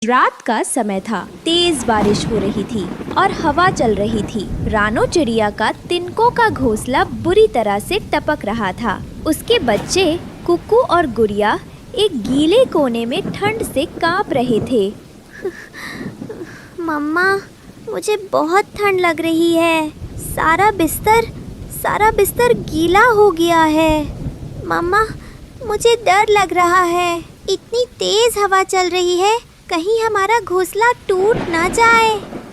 रात का समय था। तेज बारिश हो रही थी और हवा चल रही थी। रानो चिड़िया का तिनकों का घोंसला बुरी तरह से टपक रहा था। उसके बच्चे कुक्कू और गुड़िया एक गीले कोने में ठंड से कांप रहे थे। मम्मा, मुझे बहुत ठंड लग रही है। सारा बिस्तर गीला हो गया है। मम्मा, मुझे डर लग रहा है। इतनी तेज हवा चल रही है, कहीं हमारा घोंसला टूट ना जाए।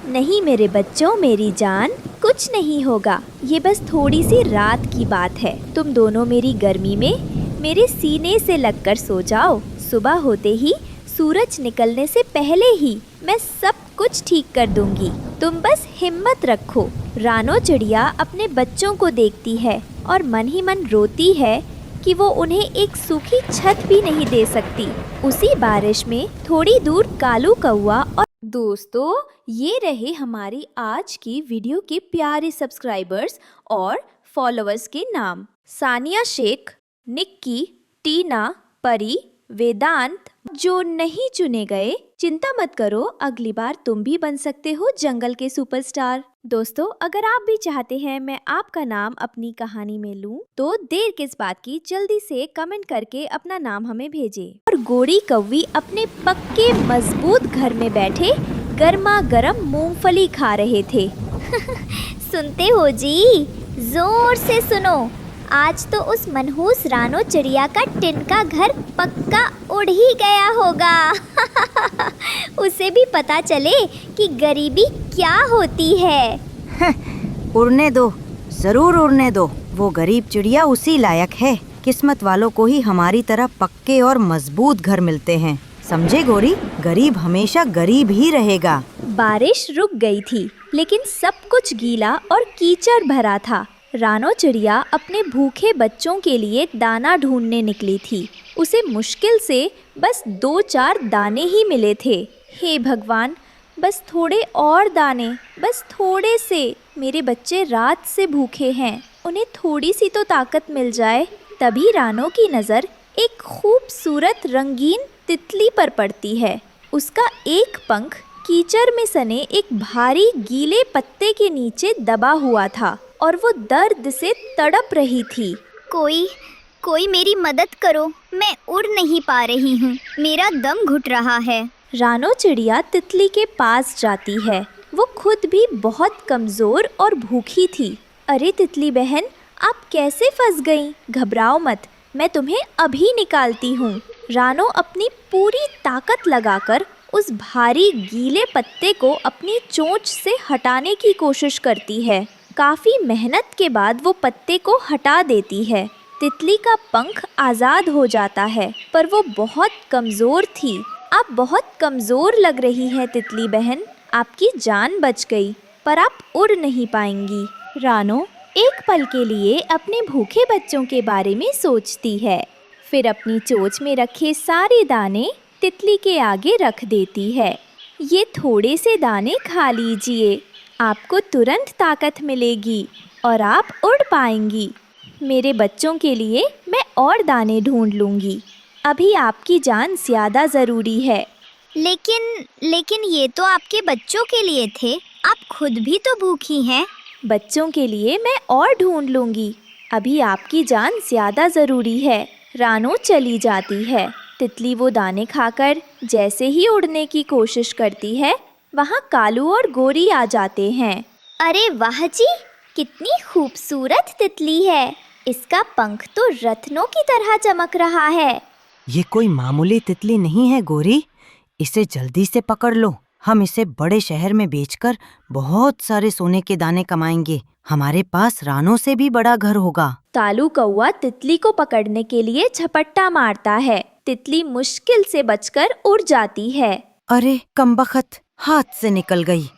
नहीं मेरे बच्चों, मेरी जान, कुछ नहीं होगा। ये बस थोड़ी सी रात की बात है। तुम दोनों मेरी गर्मी में मेरे सीने से लगकर सो जाओ। सुबह होते ही, सूरज निकलने से पहले ही मैं सब कुछ ठीक कर दूंगी। तुम बस हिम्मत रखो। रानो चिड़िया अपने बच्चों को देखती है और मन ही मन रोती है कि वो उन्हें एक सूखी छत भी नहीं दे सकती। उसी बारिश में थोड़ी दूर कालू कौआ और दोस्तों, ये रहे हमारी आज की वीडियो के प्यारे सब्सक्राइबर्स और फॉलोअर्स के नाम। सानिया शेख, निक्की, टीना, परी, वेदांत। जो नहीं चुने गए, चिंता मत करो, अगली बार तुम भी बन सकते हो जंगल के सुपरस्टार। दोस्तों, अगर आप भी चाहते हैं मैं आपका नाम अपनी कहानी में लूं, तो देर किस बात की, जल्दी से कमेंट करके अपना नाम हमें भेजें। और गोरी कौवी अपने पक्के मजबूत घर में बैठे गर्मा गर्म मूंगफली खा रहे थे। सुनते हो जी? जोर से सुनो। आज तो उस मनहूस रानो चिड़िया का तिनका घर पक्का उड़ ही गया होगा। उसे भी पता चले कि गरीबी क्या होती है। उड़ने दो, जरूर उड़ने दो। वो गरीब चिड़िया उसी लायक है। किस्मत वालों को ही हमारी तरह पक्के और मजबूत घर मिलते हैं। समझे गोरी? गरीब हमेशा गरीब ही रहेगा। बारिश रुक गई थी, लेकिन सब कुछ गीला और कीचड़ भरा था। रानो चिड़िया अपने भूखे बच्चों के लिए दाना ढूंढने निकली थी। उसे मुश्किल से बस 2-4 दाने ही मिले थे। हे भगवान, बस थोड़े और दाने, बस थोड़े से। मेरे बच्चे रात से भूखे हैं, उन्हें थोड़ी सी तो ताकत मिल जाए। तभी रानो की नज़र एक खूबसूरत रंगीन तितली पर पड़ती है। उसका एक पंख कीचड़ में सने एक भारी गीले पत्ते के नीचे दबा हुआ था और वो दर्द से तड़प रही थी। कोई मेरी मदद करो, मैं उड़ नहीं पा रही हूँ। मेरा दम घुट रहा है। रानो चिड़िया तितली के पास जाती है। वो खुद भी बहुत कमज़ोर और भूखी थी। अरे तितली बहन, आप कैसे फंस गईं? घबराओ मत, मैं तुम्हें अभी निकालती हूँ। रानो अपनी पूरी ताकत लगाकर उस भारी गीले पत्ते को अपनी चोंच से हटाने की कोशिश करती है। काफ़ी मेहनत के बाद वो पत्ते को हटा देती है। तितली का पंख आज़ाद हो जाता है, पर वो बहुत कमज़ोर थी। आप बहुत कमज़ोर लग रही हैं तितली बहन। आपकी जान बच गई, पर आप उड़ नहीं पाएंगी। रानो एक पल के लिए अपने भूखे बच्चों के बारे में सोचती है। फिर अपनी चोंच में रखे सारे दाने तितली के आगे रख देती है। ये थोड़े से दाने खा लीजिए, आपको तुरंत ताकत मिलेगी और आप उड़ पाएंगी। मेरे बच्चों के लिए मैं और दाने ढूंढ लूँगी। अभी आपकी जान ज़्यादा ज़रूरी है। लेकिन ये तो आपके बच्चों के लिए थे। आप खुद भी तो भूखी हैं। बच्चों के लिए मैं और ढूंढ लूँगी। अभी आपकी जान ज़्यादा ज़रूरी है। रानो चली जाती है। तितली वो दाने खाकर जैसे ही उड़ने की कोशिश करती है, वहाँ कालू और गोरी आ जाते हैं। अरे वाह जी, कितनी खूबसूरत तितली है। इसका पंख तो रत्नों की तरह चमक रहा है। ये कोई मामूली तितली नहीं है गोरी। इसे जल्दी से पकड़ लो। हम इसे बड़े शहर में बेचकर बहुत सारे सोने के दाने कमाएंगे। हमारे पास रानो से भी बड़ा घर होगा। कालू कौआ तितली को पकड़ने के लिए झपट्टा मारता है। तितली मुश्किल से बचकर उड़ जाती है। अरे कमबख्त, हाथ से निकल गई।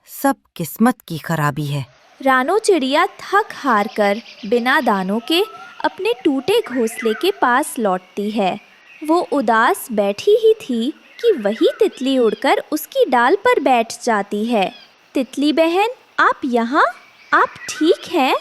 सब किस्मत की खराबी है। रानो चिड़िया थक हार कर बिना दानों के अपने टूटे घोंसले के पास लौटती है। वो उदास बैठी ही थी कि वही तितली उड़कर उसकी डाल पर बैठ जाती है। तितली बहन, आप यहाँ? आप ठीक हैं?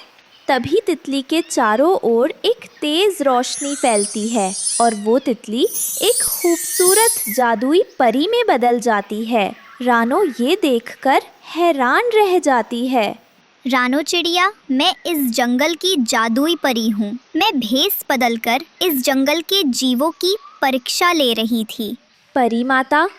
तभी तितली के चारों ओर एक तेज रोशनी फैलती है और वो तितली एक खूबसूरत जादुई परी में बदल जाती है। रानो ये देखकर हैरान रह जाती है। रानो चिड़िया, मैं इस जंगल की जादुई परी हूँ। मैं भेस बदलकर इस जंगल के जीवों की परीक्षा ले रही थी। परी माता,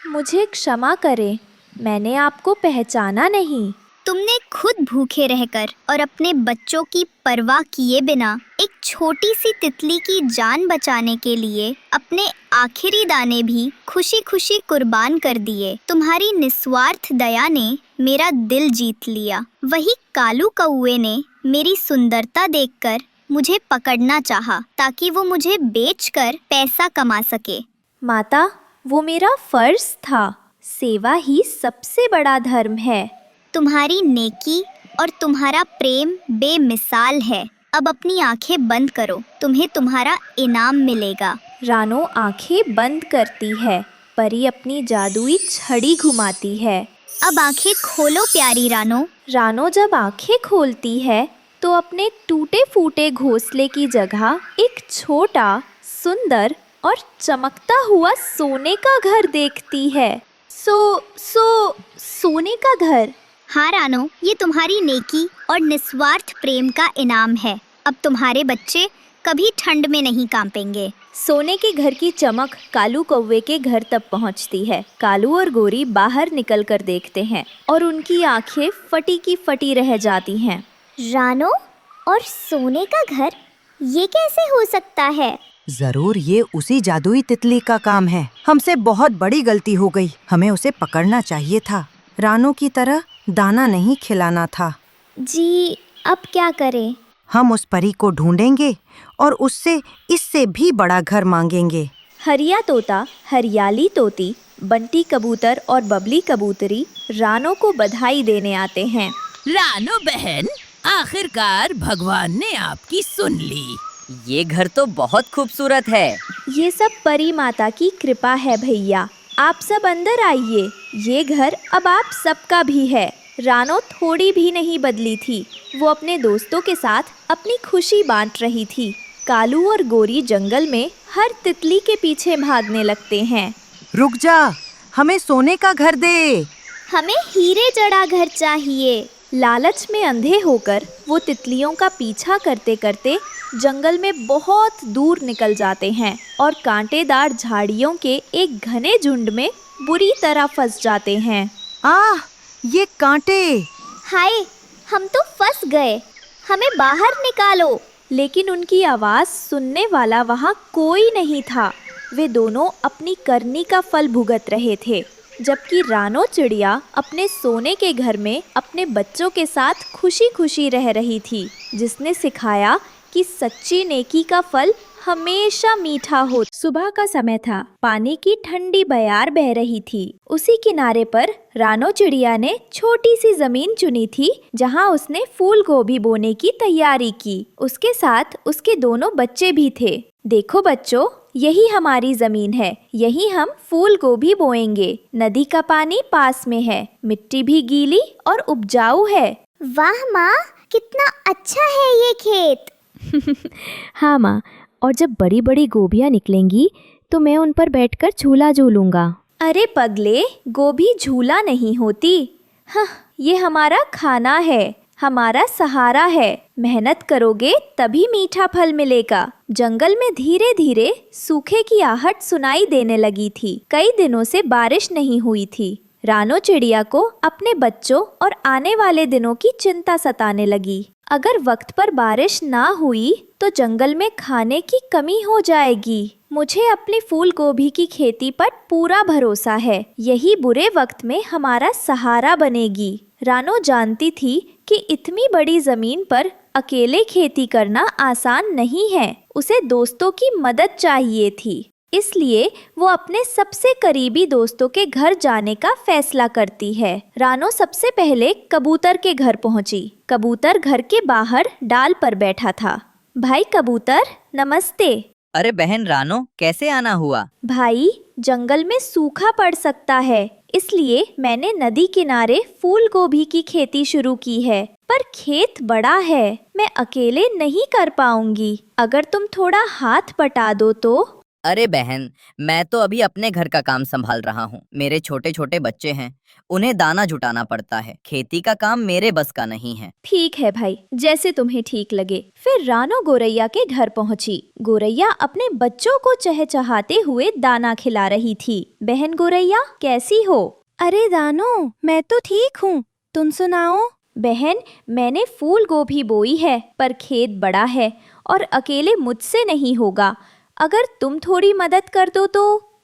मुझे क्षमा करें, मैंने आपको पहचाना नहीं। तुमने खुद भूखे रहकर और अपने बच्चों की परवाह किए बिना एक छोटी सी तितली की जान बचाने के लिए अपने आखिरी दाने भी खुशी खुशी कुर्बान कर दिए। तुम्हारी निस्वार्थ दया ने मेरा दिल जीत लिया। वही कालू कौवे ने मेरी सुंदरता देखकर मुझे पकड़ना चाहा ताकि वो मुझे बेचकर पैसा कमा सके। माता, वो मेरा फर्ज था। सेवा ही सबसे बड़ा धर्म है। तुम्हारी नेकी और तुम्हारा प्रेम बेमिसाल है। अब अपनी आंखें बंद करो, तुम्हें तुम्हारा इनाम मिलेगा। रानो आंखें बंद करती है। परी अपनी जादुई छड़ी घुमाती है। अब आंखें खोलो प्यारी रानो। रानो जब आंखें खोलती है तो अपने टूटे फूटे घोंसले की जगह एक छोटा, सुंदर और चमकता हुआ सोने का घर देखती है। सोने का घर? हाँ रानो, ये तुम्हारी नेकी और निस्वार्थ प्रेम का इनाम है। अब तुम्हारे बच्चे कभी ठंड में नहीं कांपेंगे। सोने के घर की चमक कालू कौवे के घर तक पहुंचती है। कालू और गोरी बाहर निकल कर देखते हैं और उनकी आंखें फटी की फटी रह जाती हैं। रानो, और सोने का घर, ये कैसे हो सकता है? जरूर ये उसी जादुई तितली का काम है। हमसे बहुत बड़ी गलती हो गई। हमें उसे पकड़ना चाहिए था। रानो की तरह दाना नहीं खिलाना था। जी, अब क्या करें? हम उस परी को ढूंढेंगे और उससे इससे भी बड़ा घर मांगेंगे। हरिया तोता, हरियाली तोती, बंटी कबूतर और बबली कबूतरी रानो को बधाई देने आते हैं। रानो बहन, आखिरकार भगवान ने आपकी सुन ली। ये घर तो बहुत खूबसूरत है। ये सब परी माता की कृपा है भैया। आप सब अंदर आइए। ये घर अब आप सबका भी है। रानो थोड़ी भी नहीं बदली थी। वो अपने दोस्तों के साथ अपनी खुशी बांट रही थी। कालू और गोरी जंगल में हर तितली के पीछे भागने लगते हैं। रुक जा, हमें सोने का घर दे। हमें हीरे जड़ा घर चाहिए। लालच में अंधे होकर वो तितलियों का पीछा करते करते जंगल में बहुत दूर निकल जाते हैं और कांटेदार झाड़ियों के एक घने झुंड में बुरी तरह फंस जाते हैं। ये कांटे! हाय, हम तो फंस गए। हमें बाहर निकालो। लेकिन उनकी आवाज़ सुनने वाला वहाँ कोई नहीं था। वे दोनों अपनी करनी का फल भुगत रहे थे, जबकि रानो चिड़िया अपने सोने के घर में अपने बच्चों के साथ खुशी खुशी रह रही थी, जिसने सिखाया कि सच्ची नेकी का फल हमेशा मीठा हो। सुबह का समय था। पानी की ठंडी बयार बह रही थी। उसी किनारे पर रानो चिड़िया ने छोटी सी जमीन चुनी थी, जहां उसने फूल गोभी बोने की तैयारी की। उसके साथ उसके दोनों बच्चे भी थे। देखो बच्चों, यही हमारी जमीन है। यही हम फूल गोभी बोएंगे। नदी का पानी पास में है। मिट्टी भी गीली और उपजाऊ है। वाह माँ, कितना अच्छा है ये खेत। हाँ माँ, और जब बड़ी बड़ी गोभियाँ निकलेंगी तो मैं उन पर बैठकर झूला झूलूंगा। अरे पगले, गोभी झूला नहीं होती। हाँ, ये हमारा खाना है, हमारा सहारा है। मेहनत करोगे तभी मीठा फल मिलेगा। जंगल में धीरे धीरे सूखे की आहट सुनाई देने लगी थी। कई दिनों से बारिश नहीं हुई थी। रानो चिड़िया को अपने बच्चों और आने वाले दिनों की चिंता सताने लगी। अगर वक्त पर बारिश ना हुई तो जंगल में खाने की कमी हो जाएगी। मुझे अपनी फूल गोभी की खेती पर पूरा भरोसा है। यही बुरे वक्त में हमारा सहारा बनेगी। रानो जानती थी कि इतनी बड़ी जमीन पर अकेले खेती करना आसान नहीं है। उसे दोस्तों की मदद चाहिए थी। इसलिए वो अपने सबसे करीबी दोस्तों के घर जाने का फैसला करती है। रानो सबसे पहले कबूतर के घर पहुंची। कबूतर घर के बाहर डाल पर बैठा था। भाई कबूतर, नमस्ते। अरे बहन रानो, कैसे आना हुआ? भाई, जंगल में सूखा पड़ सकता है, इसलिए मैंने नदी किनारे फूल गोभी की खेती शुरू की है। पर खेत बड़ा है, मैं अकेले नहीं कर पाऊंगी। अगर तुम थोड़ा हाथ बटा दो तो। अरे बहन, मैं तो अभी अपने घर का काम संभाल रहा हूँ। मेरे छोटे छोटे बच्चे हैं, उन्हें दाना जुटाना पड़ता है। खेती का काम मेरे बस का नहीं है। ठीक है भाई, जैसे तुम्हें ठीक लगे। फिर रानो गोरैया के घर पहुंची। गोरैया अपने बच्चों को चहचहाते हुए दाना खिला रही थी। बहन गोरैया, कैसी हो? अरे दानो, मैं तो ठीक हूँ, तुम सुनाओ। बहन, मैंने फूल गोभी बोई है, पर खेत बड़ा है और अकेले मुझसे नहीं होगा। अगर तुम थोड़ी मदद कर दो तो।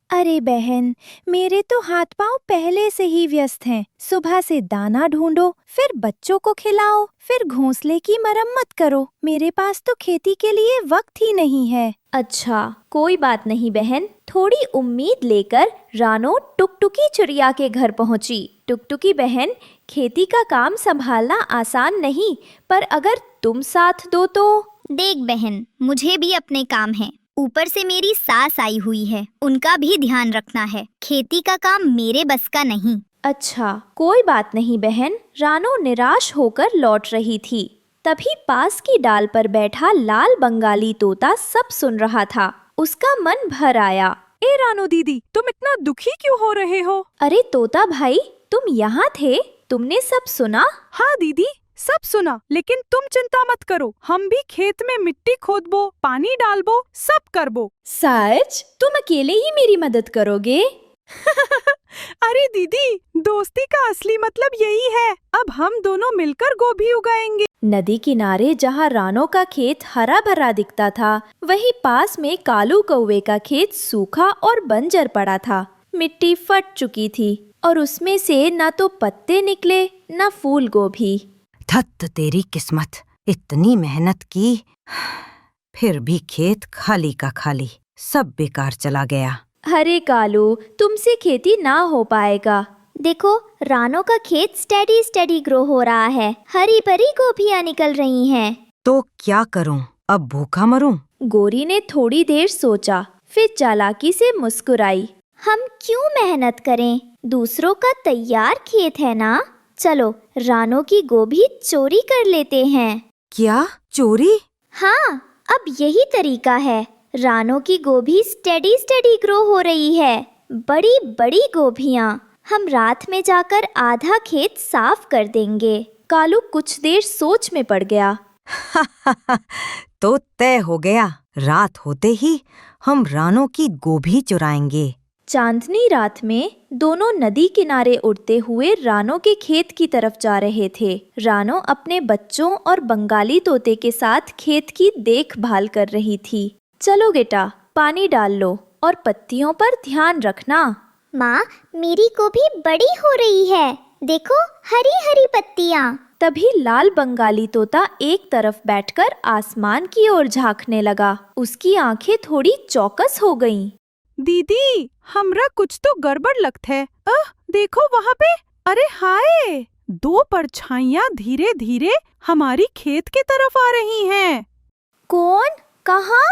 अरे बहन, मेरे तो हाथ पांव पहले से ही व्यस्त हैं। सुबह से दाना ढूंढो, फिर बच्चों को खिलाओ, फिर घोंसले की मरम्मत करो। मेरे पास तो खेती के लिए वक्त ही नहीं है। अच्छा, कोई बात नहीं बहन। थोड़ी उम्मीद लेकर रानो टुकटुकी चिड़िया के घर पहुंची। टुकटुकी बहन, खेती का काम संभालना आसान नहीं, पर अगर तुम साथ दो तो। देख बहन, मुझे भी अपने काम है। ऊपर से मेरी सास आई हुई है, उनका भी ध्यान रखना है। खेती का काम मेरे बस का नहीं। अच्छा, कोई बात नहीं बहन। रानो निराश होकर लौट रही थी। तभी पास की डाल पर बैठा लाल बंगाली तोता सब सुन रहा था। उसका मन भर आया। ए रानो दीदी, तुम इतना दुखी क्यों हो रहे हो? अरे तोता भाई, तुम यहाँ थे? तुमने सब सुना? हाँ दीदी, सब सुना, लेकिन तुम चिंता मत करो। हम भी खेत में मिट्टी खोदबो, पानी डालबो, सब करबो। सच? तुम अकेले ही मेरी मदद करोगे? अरे दीदी, दोस्ती का असली मतलब यही है। अब हम दोनों मिलकर गोभी उगाएंगे। नदी किनारे जहाँ रानो का खेत हरा भरा दिखता था, वहीं पास में कालू कौवे का खेत सूखा और बंजर पड़ा था। मिट्टी फट चुकी थी और उसमें से न तो पत्ते निकले न फूल गोभी। धत तेरी किस्मत, इतनी मेहनत की, फिर भी खेत खाली का खाली, सब बेकार चला गया। अरे कालू, तुमसे खेती ना हो पाएगा। देखो, रानो का खेत स्टेडी स्टेडी ग्रो हो रहा है। हरी भरी गोभियां निकल रही हैं। तो क्या करूं, अब भूखा मरूं? गोरी ने थोड़ी देर सोचा, फिर चालाकी से मुस्कुराई। हम क्यों मेहनत करें? दूसरों का तैयार खेत है ना। चलो, रानो की गोभी चोरी कर लेते हैं। क्या चोरी? हाँ, अब यही तरीका है। रानो की गोभी स्टेडी स्टेडी ग्रो हो रही है। बड़ी बड़ी गोभियां। हम रात में जाकर आधा खेत साफ कर देंगे। कालू कुछ देर सोच में पड़ गया। तो तय हो गया, रात होते ही हम रानो की गोभी चुराएंगे। चांदनी रात में दोनों नदी किनारे उड़ते हुए रानो के खेत की तरफ जा रहे थे। रानो अपने बच्चों और बंगाली तोते के साथ खेत की देखभाल कर रही थी। चलो बेटा, पानी डाल लो और पत्तियों पर ध्यान रखना। माँ, मेरी गोभी बड़ी हो रही है। देखो, हरी हरी पत्तियाँ। तभी लाल बंगाली तोता एक तरफ बैठकर आसमान की ओर झांकने लगा। उसकी आंखें थोड़ी चौकस हो गईं। दीदी, हमरा कुछ तो गड़बड़ लगता है। देखो वहाँ पे। अरे हाय, दो परछाइयाँ धीरे धीरे हमारी खेत की तरफ आ रही हैं। कौन? कहाँ?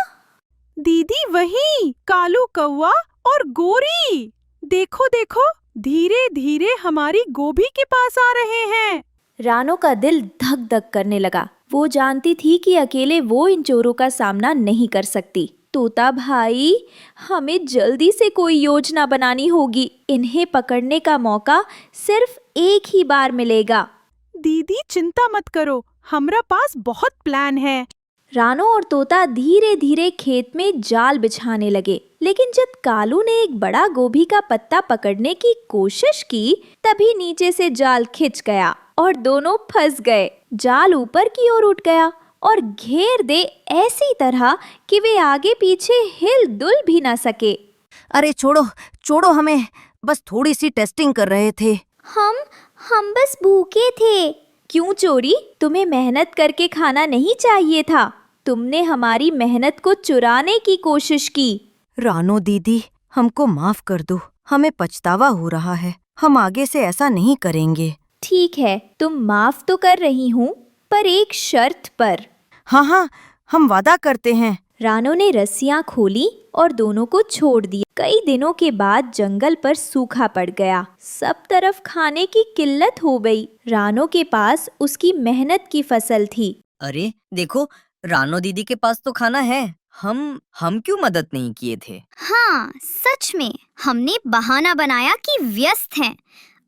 दीदी, वही कालू कौवा और गोरी। देखो देखो, धीरे धीरे हमारी गोभी के पास आ रहे हैं। रानो का दिल धक धक करने लगा। वो जानती थी कि अकेले वो इन चोरों का सामना नहीं कर सकती। तोता भाई, हमें जल्दी से कोई योजना बनानी होगी। इन्हें पकड़ने का मौका सिर्फ एक ही बार मिलेगा। दीदी चिंता मत करो, हमरा पास बहुत प्लान है। रानो और तोता धीरे धीरे खेत में जाल बिछाने लगे। लेकिन जब कालू ने एक बड़ा गोभी का पत्ता पकड़ने की कोशिश की, तभी नीचे से जाल खिंच गया और दोनों फंस गए। जाल ऊपर की ओर उठ गया और घेर दे ऐसी तरह कि वे आगे पीछे हिल डुल भी ना सके। अरे छोड़ो छोड़ो हमें, बस थोड़ी सी टेस्टिंग कर रहे थे। हम बस भूखे थे। क्यों चोरी? तुम्हें मेहनत करके खाना नहीं चाहिए था। तुमने हमारी मेहनत को चुराने की कोशिश की। रानो दीदी, हमको माफ कर दो, हमें पछतावा हो रहा है। हम आगे से ऐसा नहीं करेंगे। ठीक है, तुम माफ तो कर रही हूँ, पर एक शर्त पर। हाँ हाँ, हम वादा करते हैं, रानो ने रस्सियां खोली और दोनों को छोड़ दिया। कई दिनों के बाद जंगल पर सूखा पड़ गया। सब तरफ खाने की किल्लत हो गई। रानो के पास उसकी मेहनत की फसल थी। अरे देखो, रानो दीदी के पास तो खाना है। हम क्यों मदद नहीं किए थे? हाँ, सच में हमने बहाना बनाया कि व्यस्त हैं।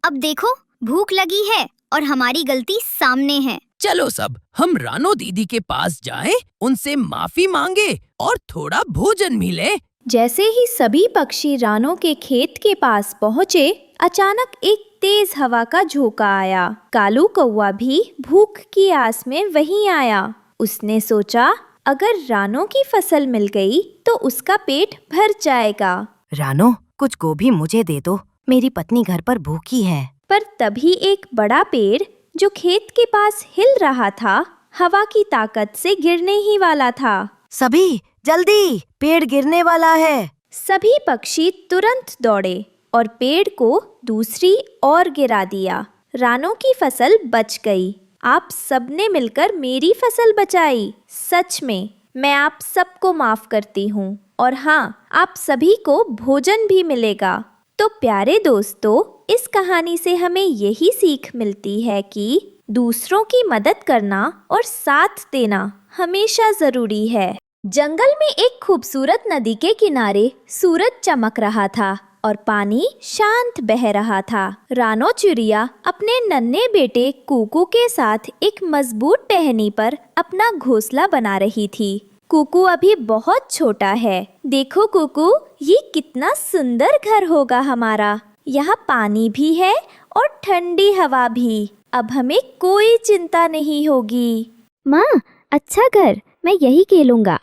अब देखो, भूख लगी है और हमारी गलती सामने है। चलो सब हम रानो दीदी के पास जाएं, उनसे माफी मांगे और थोड़ा भोजन मिले। जैसे ही सभी पक्षी रानो के खेत के पास पहुँचे, अचानक एक तेज हवा का झोंका आया। कालू कौवा भी भूख की आस में वहीं आया। उसने सोचा, अगर रानो की फसल मिल गई तो उसका पेट भर जाएगा। रानो, कुछ गोभी मुझे दे दो, मेरी पत्नी घर पर भूखी है। पर तभी एक बड़ा पेड़ जो खेत के पास हिल रहा था, हवा की ताकत से गिरने ही वाला था। सभी जल्दी, पेड़ गिरने वाला है। सभी पक्षी तुरंत दौड़े और पेड़ को दूसरी ओर गिरा दिया। रानो की फसल बच गई। आप सबने मिलकर मेरी फसल बचाई। सच में मैं आप सबको माफ करती हूँ। और हाँ, आप सभी को भोजन भी मिलेगा। तो प्यारे दोस्तों, इस कहानी से हमें यही सीख मिलती है कि दूसरों की मदद करना और साथ देना हमेशा जरूरी है। जंगल में एक खूबसूरत नदी के किनारे सूरज चमक रहा था और पानी शांत बह रहा था। रानो चिड़िया अपने नन्हे बेटे कुकू के साथ एक मजबूत टहनी पर अपना घोंसला बना रही थी। कुकू अभी बहुत छोटा है। देखो कुकू, ये कितना सुंदर घर होगा हमारा। यहाँ पानी भी है और ठंडी हवा भी। अब हमें कोई चिंता नहीं होगी। माँ, अच्छा घर, मैं यही खेलूंगा।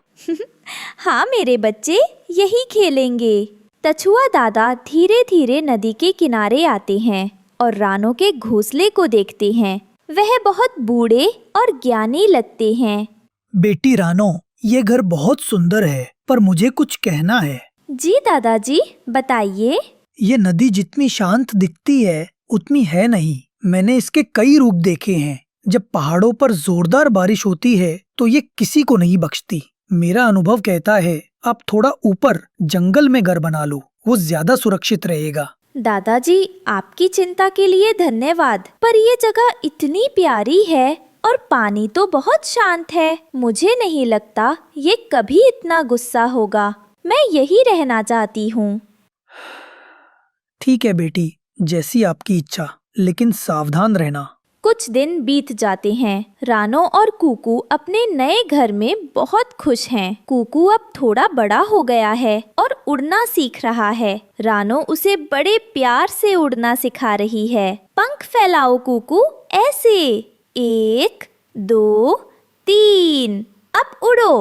हाँ मेरे बच्चे, यही खेलेंगे। कछुआ दादा धीरे धीरे नदी के किनारे आते हैं और रानो के घोंसले को देखते हैं। वह बहुत बूढ़े और ज्ञानी लगते हैं। बेटी रानो, ये घर बहुत सुंदर है, पर मुझे कुछ कहना है। जी दादाजी, बताइए। ये नदी जितनी शांत दिखती है उतनी है नहीं। मैंने इसके कई रूप देखे हैं। जब पहाड़ों पर जोरदार बारिश होती है तो ये किसी को नहीं बख्शती। मेरा अनुभव कहता है आप थोड़ा ऊपर जंगल में घर बना लो, वो ज्यादा सुरक्षित रहेगा। दादाजी, आपकी चिंता के लिए धन्यवाद, पर ये जगह इतनी प्यारी है और पानी तो बहुत शांत है। मुझे नहीं लगता ये कभी इतना गुस्सा होगा। मैं यही रहना चाहती हूँ। ठीक है बेटी, जैसी आपकी इच्छा, लेकिन सावधान रहना। कुछ दिन बीत जाते हैं। रानो और कुकू अपने नए घर में बहुत खुश हैं। कुकू अब थोड़ा बड़ा हो गया है और उड़ना सीख रहा है। रानो उसे बड़े प्यार से उड़ना सिखा रही है। पंख फैलाओ कुकू, ऐसे। 1 2 3, अब उड़ो।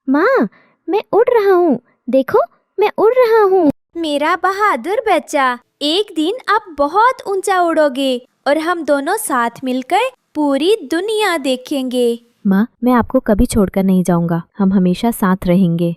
माँ, मैं उड़ रहा हूँ। देखो, मैं उड़ रहा हूँ। मेरा बहादुर बच्चा, एक दिन आप बहुत ऊंचा उड़ोगे और हम दोनों साथ मिलकर पूरी दुनिया देखेंगे। माँ, मैं आपको कभी छोड़कर नहीं जाऊंगा। हम हमेशा साथ रहेंगे।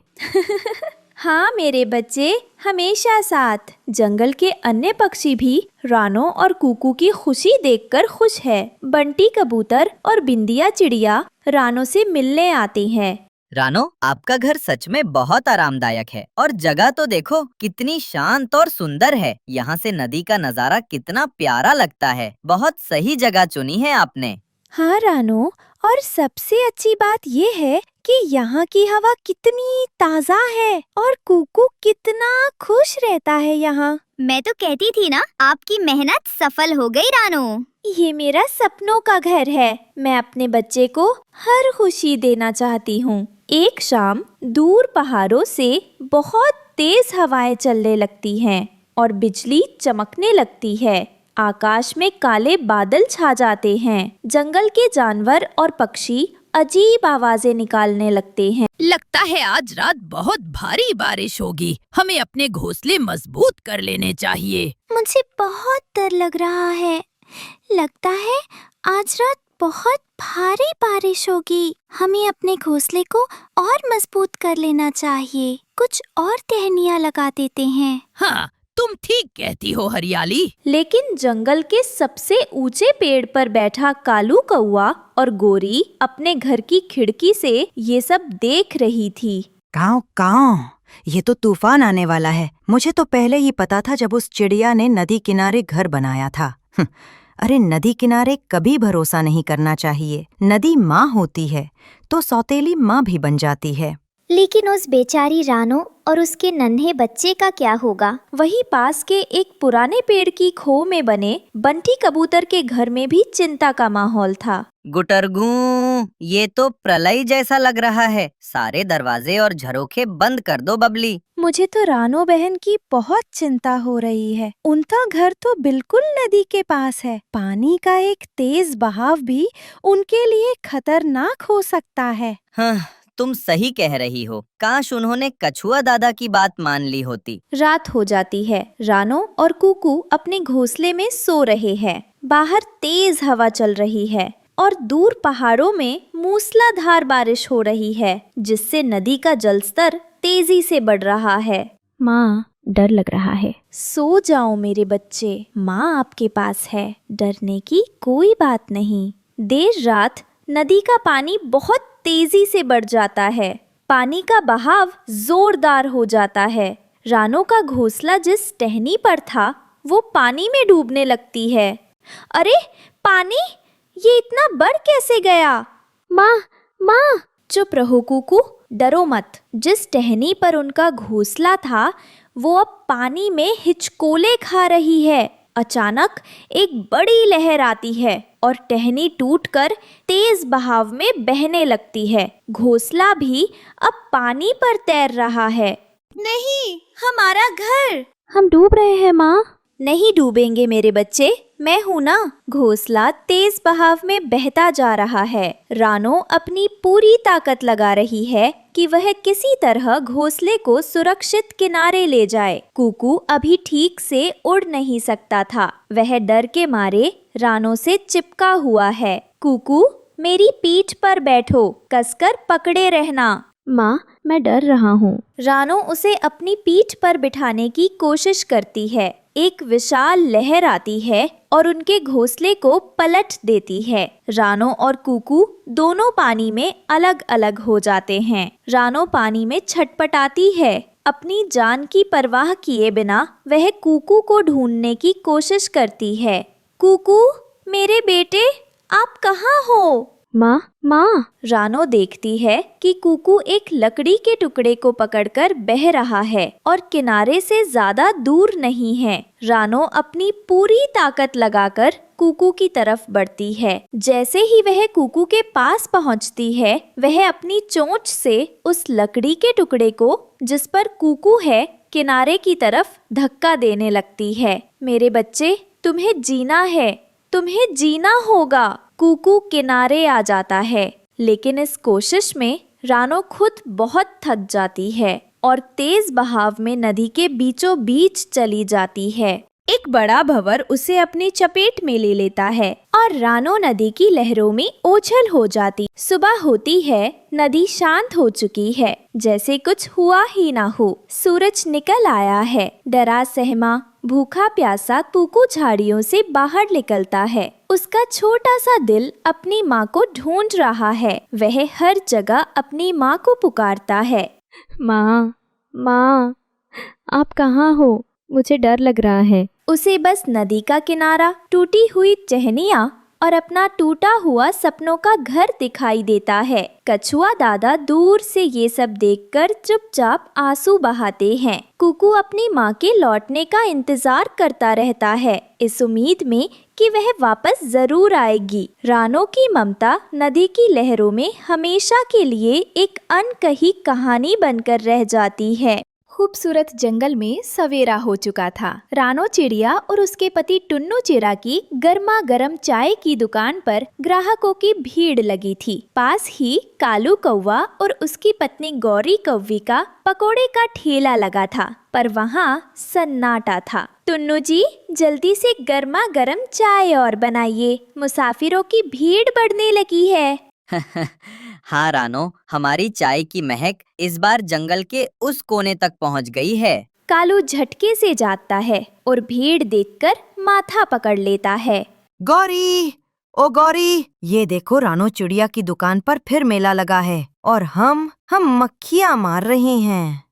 हाँ मेरे बच्चे, हमेशा साथ। जंगल के अन्य पक्षी भी रानो और कुकू की खुशी देखकर खुश है। बंटी कबूतर और बिंदिया चिड़िया रानो से मिलने आते हैं। रानो, आपका घर सच में बहुत आरामदायक है और जगह तो देखो कितनी शांत और सुंदर है। यहाँ से नदी का नजारा कितना प्यारा लगता है। बहुत सही जगह चुनी है आपने। हाँ रानो, और सबसे अच्छी बात ये है कि यहाँ की हवा कितनी ताज़ा है और कुकू कितना खुश रहता है यहाँ। मैं तो कहती थी ना, आपकी मेहनत सफल हो गई रानो। ये मेरा सपनों का घर है। मैं अपने बच्चे को हर खुशी देना चाहती हूँ। एक शाम दूर पहाड़ों से बहुत तेज हवाएं चलने लगती हैं और बिजली चमकने लगती है। आकाश में काले बादल छा जाते हैं। जंगल के जानवर और पक्षी अजीब आवाजें निकालने लगते हैं। लगता है आज रात बहुत भारी बारिश होगी। हमें अपने घोंसले मजबूत कर लेने चाहिए। मुझे बहुत डर लग रहा है। लगता है आज रात बहुत भारी बारिश होगी। हमें अपने घोंसले को और मजबूत कर लेना चाहिए। कुछ और टहनियाँ लगा देते हैं। हाँ, तुम ठीक कहती हो हरियाली। लेकिन जंगल के सबसे ऊंचे पेड़ पर बैठा कालू कौवा और गोरी अपने घर की खिड़की से ये सब देख रही थी। काऊ काऊ, ये तो तूफान आने वाला है। मुझे तो पहले ही पता था जब उस चिड़िया ने नदी किनारे घर बनाया था। अरे नदी किनारे कभी भरोसा नहीं करना चाहिए। नदी माँ होती है तो सौतेली माँ भी बन जाती है। लेकिन उस बेचारी रानो और उसके नन्हे बच्चे का क्या होगा? वहीं पास के एक पुराने पेड़ की खो में बने बंटी कबूतर के घर में भी चिंता का माहौल था। गुटरगू, ये तो प्रलय जैसा लग रहा है। सारे दरवाजे और झरोखे बंद कर दो बबली। मुझे तो रानो बहन की बहुत चिंता हो रही है। उनका घर तो बिल्कुल नदी के पास है। पानी का एक तेज बहाव भी उनके लिए खतरनाक हो सकता है। हाँ, तुम सही कह रही हो। काश उन्होंने कछुआ दादा की बात मान ली होती। रात हो जाती है। रानो और कुकू अपने घोंसले में सो रहे हैं। बाहर तेज हवा चल रही है और दूर पहाड़ों में मूसलाधार बारिश हो रही है, जिससे नदी का जलस्तर तेजी से बढ़ रहा है। माँ, डर लग रहा है। सो जाओ मेरे बच्चे, माँ आपके पास है। डरने की कोई बात नहीं। देर रात नदी का पानी बहुत तेजी से बढ़ जाता है। पानी का बहाव जोरदार हो जाता है। रानो का घोंसला जिस टहनी पर था वो पानी में डूबने लगती है। अरे पानी, ये इतना बढ़ कैसे गया? माँ, माँ! चुप रहो कुकू, डरो मत। जिस टहनी पर उनका घोंसला था वो अब पानी में हिचकोले खा रही है। अचानक एक बड़ी लहर आती है और टहनी टूटकर तेज बहाव में बहने लगती है। घोंसला भी अब पानी पर तैर रहा है। नहीं, हमारा घर! हम डूब रहे हैं माँ। नहीं डूबेंगे मेरे बच्चे, मैं हूं ना। घोंसला तेज बहाव में बहता जा रहा है। रानो अपनी पूरी ताकत लगा रही है कि वह किसी तरह घोंसले को सुरक्षित किनारे ले जाए। कुकू अभी ठीक से उड़ नहीं सकता था। वह डर के मारे रानो से चिपका हुआ है। कुकू, मेरी पीठ पर बैठो, कसकर पकड़े रहना। माँ, मैं डर रहा हूँ। रानो उसे अपनी पीठ पर बिठाने की कोशिश करती है। एक विशाल लहर आती है और उनके घोंसले को पलट देती है। रानो और कुकू दोनों पानी में अलग अलग हो जाते हैं। रानो पानी में छटपटाती है। अपनी जान की परवाह किए बिना वह कुकू को ढूंढने की कोशिश करती है। कुकू, मेरे बेटे, आप कहाँ हो? माँ, माँ! रानो देखती है कि कुकू एक लकड़ी के टुकड़े को पकड़कर बह रहा है और किनारे से ज्यादा दूर नहीं है। रानो अपनी पूरी ताकत लगाकर कुकू की तरफ बढ़ती है। जैसे ही वह कुकू के पास पहुंचती है, वह अपनी चोंच से उस लकड़ी के टुकड़े को जिस पर कुकू है, किनारे की तरफ धक्का देने लगती है। मेरे बच्चे, तुम्हें जीना है, तुम्हें जीना होगा। कुकू किनारे आ जाता है, लेकिन इस कोशिश में रानो खुद बहुत थक जाती है और तेज बहाव में नदी के बीचों बीच चली जाती है। एक बड़ा भंवर उसे अपनी चपेट में ले लेता है और रानो नदी की लहरों में ओझल हो जाती। सुबह होती है, नदी शांत हो चुकी है, जैसे कुछ हुआ ही ना हो। सूरज निकल आया है। डरा सहमा भूखा प्यासा कुकू झाड़ियों से बाहर निकलता है। उसका छोटा सा दिल अपनी माँ को ढूंढ रहा है। वह हर जगह अपनी माँ को पुकारता है। माँ, माँ, आप कहाँ हो? मुझे डर लग रहा है। उसे बस नदी का किनारा, टूटी हुई टहनियाँ और अपना टूटा हुआ सपनों का घर दिखाई देता है। कछुआ दादा दूर से ये सब देखकर चुपचाप आंसू बहाते हैं। कुकू अपनी माँ के लौटने का इंतजार करता रहता है, इस उम्मीद में कि वह वापस जरूर आएगी। रानो की ममता नदी की लहरों में हमेशा के लिए एक अनकही कहानी बनकर रह जाती है। खूबसूरत जंगल में सवेरा हो चुका था। रानो चिड़िया और उसके पति टुन्नू चिड़ा की गर्मा गर्म चाय की दुकान पर ग्राहकों की भीड़ लगी थी। पास ही कालू कौवा और उसकी पत्नी गौरी कौवी का पकोड़े का ठेला लगा था, पर वहाँ सन्नाटा था। टुन्नू जी, जल्दी से गर्मा गर्म चाय और बनाइए, मुसाफिरों की भीड़ बढ़ने लगी है। हाँ रानो, हमारी चाय की महक इस बार जंगल के उस कोने तक पहुंच गई है। कालू झटके से जागता है और भीड़ देखकर माथा पकड़ लेता है। गौरी, ओ गौरी, ये देखो रानो चिड़िया की दुकान पर फिर मेला लगा है और हम मक्खियाँ मार रहे हैं।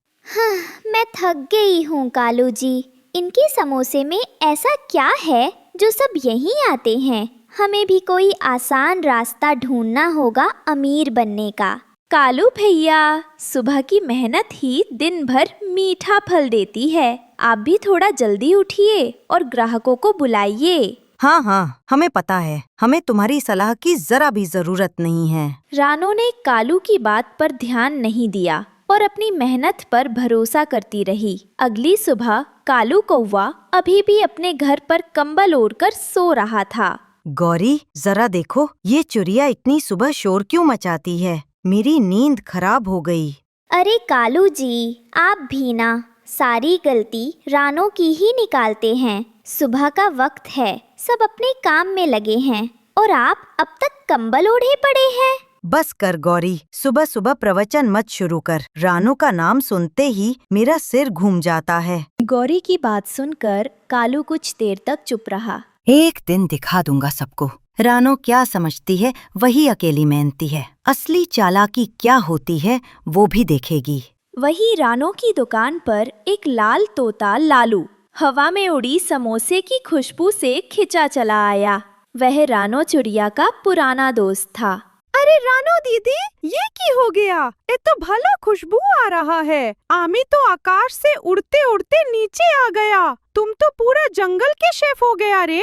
मैं थक गई हूँ कालू जी। इनके समोसे में ऐसा क्या है जो सब यहीं आते हैं? हमें भी कोई आसान रास्ता ढूंढना होगा अमीर बनने का। कालू भैया, सुबह की मेहनत ही दिन भर मीठा फल देती है। आप भी थोड़ा जल्दी उठिए और ग्राहकों को बुलाइए। हाँ, हमें पता है। हमें तुम्हारी सलाह की जरा भी जरूरत नहीं है। रानो ने कालू की बात पर ध्यान नहीं दिया और अपनी मेहनत पर भरोसा करती रही। अगली सुबह कालू कौवा अभी भी अपने घर पर कंबल ओढ़कर सो रहा था। गौरी, जरा देखो, ये चिड़िया इतनी सुबह शोर क्यों मचाती है? मेरी नींद खराब हो गई। अरे कालू जी, आप भी ना सारी गलती रानो की ही निकालते हैं। सुबह का वक्त है, सब अपने काम में लगे हैं और आप अब तक कंबल ओढ़े पड़े हैं। बस कर गौरी, सुबह सुबह प्रवचन मत शुरू कर। रानो का नाम सुनते ही मेरा सिर घूम जाता है। गौरी की बात सुनकर कालू कुछ देर तक चुप रहा। एक दिन दिखा दूंगा सबको। रानो क्या समझती है वही अकेली मेहनती है। असली चालाकी क्या होती है वो भी देखेगी। वही रानो की दुकान पर एक लाल तोता लालू हवा में उड़ी समोसे की खुशबू से खिंचा चला आया। वह रानो चिड़िया का पुराना दोस्त था। अरे रानो दीदी, ये की हो गया? ये तो भला खुशबू आ रहा है। आमी तो आकाश से उड़ते उड़ते नीचे आ गया। तुम तो पूरा जंगल के शेफ हो गया रे।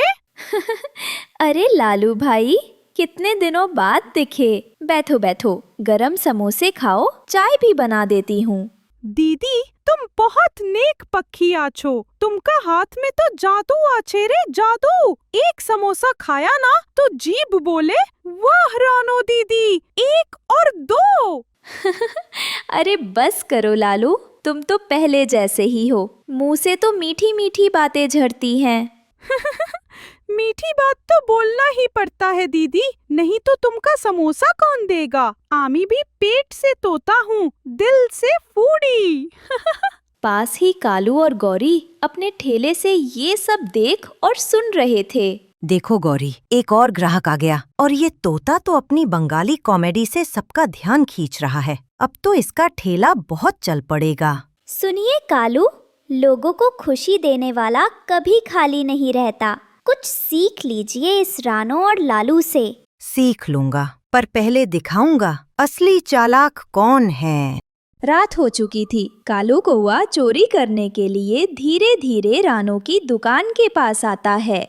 अरे लालू भाई, कितने दिनों बाद दिखे। बैठो बैठो, गरम समोसे खाओ, चाय भी बना देती हूँ। दीदी, तुम बहुत नेक पखिया छो। तुमका हाथ में तो जादू आछे रे, जादू। एक समोसा खाया ना तो जीभ बोले वाह रानो दीदी, एक और दो। अरे बस करो लालू, तुम तो पहले जैसे ही हो। मुंह से तो मीठी मीठी बातें झड़ती हैं। मीठी बात तो बोलना ही पड़ता है दीदी, नहीं तो तुमका समोसा कौन देगा? आमी भी पेट से तोता हूँ, दिल से फूडी। पास ही कालू और गौरी अपने ठेले से ये सब देख और सुन रहे थे। देखो गौरी, एक और ग्राहक आ गया और ये तोता तो अपनी बंगाली कॉमेडी से सबका ध्यान खींच रहा है। अब तो इसका ठेला बहुत चल पड़ेगा। सुनिए कालू, लोगों को खुशी देने वाला कभी खाली नहीं रहता। कुछ सीख लीजिए इस रानो और लालू से। सीख लूंगा, पर पहले दिखाऊंगा असली चालाक कौन है। रात हो चुकी थी। कालू कौवा चोरी करने के लिए धीरे धीरे रानो की दुकान के पास आता है।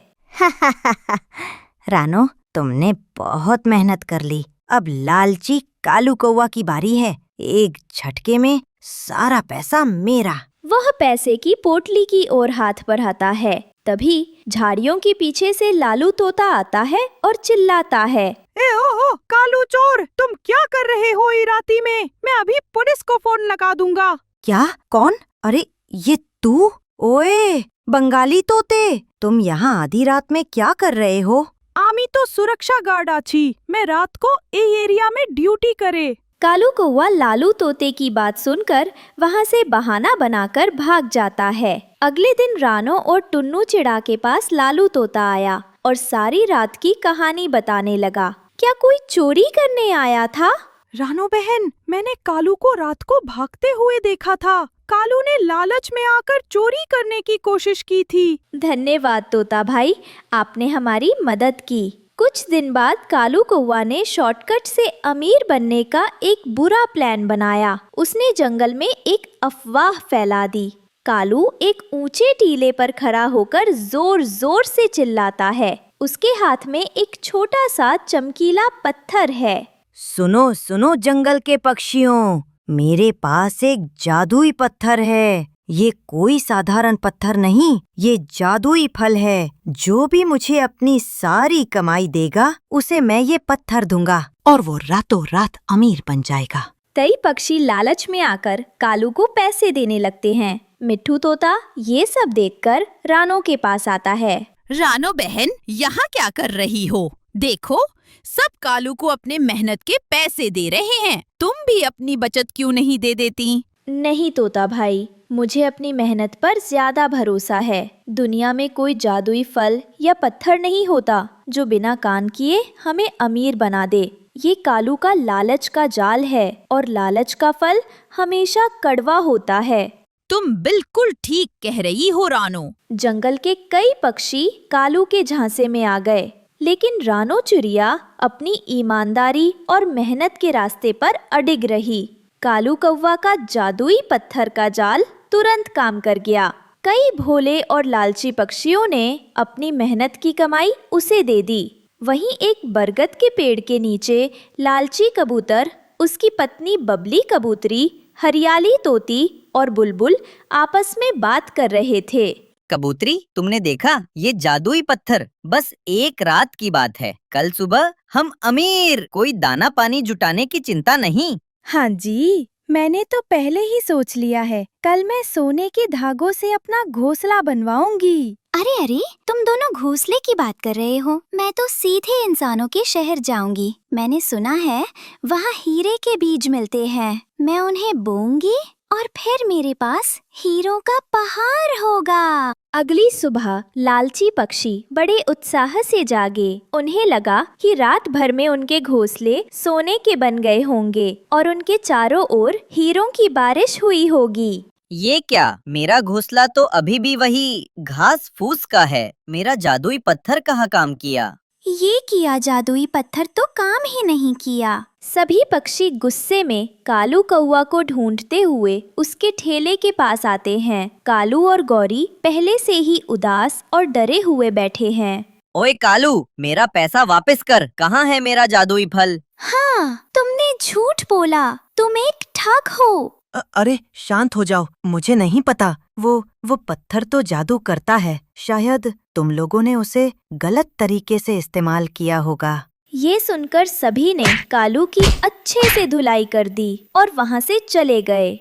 रानो, तुमने बहुत मेहनत कर ली। अब लालची कालू कौवा की बारी है। एक झटके में सारा पैसा मेरा। वह पैसे की पोटली की ओर हाथ बढ़ाता है। तभी झाड़ियों के पीछे से लालू तोता आता है और चिल्लाता है, ए ओ कालू चोर, तुम क्या कर रहे हो ये राती में? मैं अभी पुलिस को फोन लगा दूंगा। क्या? कौन? अरे ये तू? ओए बंगाली तोते, तुम यहाँ आधी रात में क्या कर रहे हो? आमी तो सुरक्षा गार्ड आछी। मैं रात को ए एरिया में ड्यूटी करे। कालू कौवा लालू तोते की बात सुनकर वहाँ से बहाना बनाकर भाग जाता है। अगले दिन रानो और टुन्नू चिड़ा के पास लालू तोता आया और सारी रात की कहानी बताने लगा। क्या कोई चोरी करने आया था? रानो बहन, मैंने कालू को रात को भागते हुए देखा था। कालू ने लालच में आकर चोरी करने की कोशिश की थी। धन्यवाद तोता भाई, आपने हमारी मदद की। कुछ दिन बाद कालू कौवा ने शॉर्टकट से अमीर बनने का एक बुरा प्लान बनाया। उसने जंगल में एक अफवाह फैला दी। कालू एक ऊंचे टीले पर खड़ा होकर जोर जोर से चिल्लाता है। उसके हाथ में एक छोटा सा चमकीला पत्थर है। सुनो सुनो जंगल के पक्षियों, मेरे पास एक जादुई पत्थर है। ये कोई साधारण पत्थर नहीं, ये जादुई फल है। जो भी मुझे अपनी सारी कमाई देगा उसे मैं ये पत्थर दूंगा और वो रातों रात अमीर बन जाएगा। कई पक्षी लालच में आकर कालू को पैसे देने लगते हैं। मिट्ठू तोता ये सब देखकर रानो के पास आता है। रानो बहन, यहाँ क्या कर रही हो? देखो, सब कालू को अपने मेहनत के पैसे दे रहे हैं। तुम भी अपनी बचत क्यों नहीं दे देती? नहीं तोता भाई, मुझे अपनी मेहनत पर ज्यादा भरोसा है। दुनिया में कोई जादुई फल या पत्थर नहीं होता जो बिना काम किए हमें अमीर बना दे। ये कालू का लालच का जाल है और लालच का फल हमेशा कड़वा होता है। तुम बिल्कुल ठीक कह रही हो रानो। जंगल के कई पक्षी कालू के झांसे में आ गए, लेकिन रानो चिड़िया अपनी ईमानदारी और मेहनत के रास्ते पर अडिग रही। कालू कौवा का जादुई पत्थर का जाल तुरंत काम कर गया। कई भोले और लालची पक्षियों ने अपनी मेहनत की कमाई उसे दे दी। वहीं एक बरगद के पेड़ के नीचे लालची कबूतर, उसकी पत्नी बबली कबूतरी, हरियाली तोती और बुलबुल आपस में बात कर रहे थे। कबूतरी, तुमने देखा ये जादुई पत्थर? बस एक रात की बात है, कल सुबह हम अमीर। कोई दाना पानी जुटाने की चिंता नहीं। हाँ जी, मैंने तो पहले ही सोच लिया है। कल मैं सोने के धागों से अपना घोंसला बनवाऊंगी। अरे अरे, तुम दोनों घोंसले की बात कर रहे हो। मैं तो सीधे इंसानों के शहर जाऊंगी। मैंने सुना है वहाँ हीरे के बीज मिलते हैं। मैं उन्हें बोऊंगी और फिर मेरे पास हीरों का पहाड़ होगा। अगली सुबह लालची पक्षी बड़े उत्साह से जागे। उन्हें लगा कि रात भर में उनके घोंसले सोने के बन गए होंगे और उनके चारों ओर हीरों की बारिश हुई होगी। ये क्या? मेरा घोंसला तो अभी भी वही घास फूस का है। मेरा जादुई पत्थर कहाँ काम किया? ये किया जादुई पत्थर तो काम ही नहीं किया। सभी पक्षी गुस्से में कालू कौवा को ढूंढते हुए उसके ठेले के पास आते हैं। कालू और गौरी पहले से ही उदास और डरे हुए बैठे हैं। ओए कालू, मेरा पैसा वापस कर। कहाँ है मेरा जादुई फल? हाँ, तुमने झूठ बोला। तुम एक ठग हो। अरे शांत हो जाओ, मुझे नहीं पता। वो पत्थर तो जादू करता है। शायद तुम लोगों ने उसे गलत तरीके से इस्तेमाल किया होगा। ये सुनकर सभी ने कालू की अच्छे से धुलाई कर दी और वहाँ से चले गए।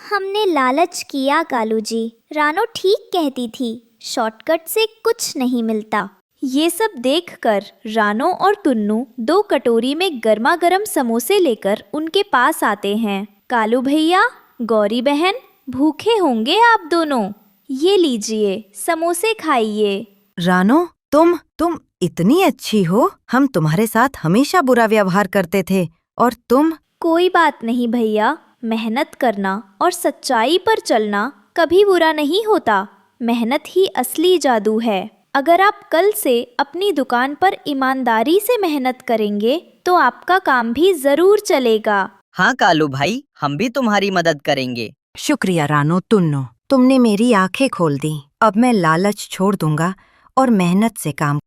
हमने लालच किया कालू जी। रानो ठीक कहती थी, शॉर्टकट से कुछ नहीं मिलता। ये सब देखकर रानो और टुन्नू 2 कटोरी में गर्मा गर्म समोसे लेकर उनके पास आते हैं। कालू भैया, गौरी बहन, भूखे होंगे आप दोनों। ये लीजिए, समोसे खाइए। रानो, तुम इतनी अच्छी हो। हम तुम्हारे साथ हमेशा बुरा व्यवहार करते थे और तुम। कोई बात नहीं भैया, मेहनत करना और सच्चाई पर चलना कभी बुरा नहीं होता। मेहनत ही असली जादू है। अगर आप कल से अपनी दुकान पर ईमानदारी से मेहनत करेंगे तो आपका काम भी जरूर चलेगा। हाँ कालू भाई, हम भी तुम्हारी मदद करेंगे। शुक्रिया रानो, तुन्नो, तुमने मेरी आंखें खोल दी। अब मैं लालच छोड़ दूंगा और मेहनत से काम